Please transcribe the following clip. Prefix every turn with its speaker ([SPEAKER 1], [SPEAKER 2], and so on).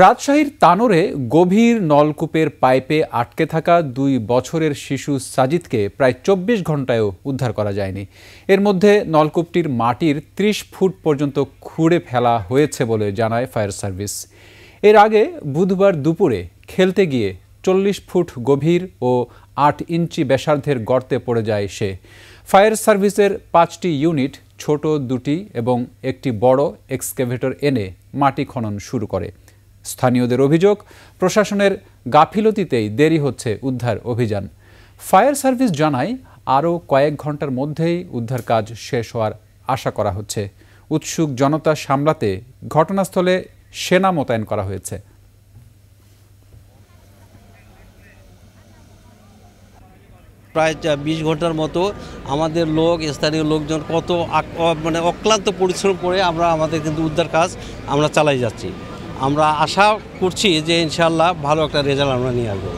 [SPEAKER 1] রাজশাহীর তানোরে গভীর নলকূপের পাইপে আটকে থাকা ২ বছরের শিশু সাজিদকে প্রায় ২৪ ঘণ্টায়ও উদ্ধার করা যায়নি। এর মধ্যে নলকূপটির মাটির ৩০ ফুট পর্যন্ত খুঁড়ে ফেলা হয়েছে বলে জানায় ফায়ার সার্ভিস। এর আগে বুধবার দুপুরে খেলতে গিয়ে ৪০ ফুট গভীর ও ৮ ইঞ্চি ব্যাসার্ধের গর্তে পড়ে যায় সে। ফায়ার সার্ভিসের ৫টি ইউনিট ছোট ২টি এবং একটি বড় এক্সকাভেটর এনে মাটি খনন শুরু করে। স্থানীয়দের অভিযোগ, প্রশাসনের গাফিলতিতেই দেরি হচ্ছে উদ্ধার অভিযান। ফায়ার সার্ভিস জানায় আরও কয়েক ঘন্টার মধ্যেই উদ্ধার কাজ শেষ হওয়ার আশা করা হচ্ছে। উৎসুক জনতা সামলাতে ঘটনাস্থলে সেনা মোতায়েন করা হয়েছে।
[SPEAKER 2] প্রায় ২০ ঘন্টার মতো আমাদের স্থানীয় লোকজন কত অক্লান্ত পরিশ্রম করে আমাদের কিন্তু উদ্ধার কাজ আমরা চালাই যাচ্ছি। আমরা আশা করছি যে ইনশাআল্লাহ ভালো একটা রেজাল্ট আমরা নিয়ে আসবো।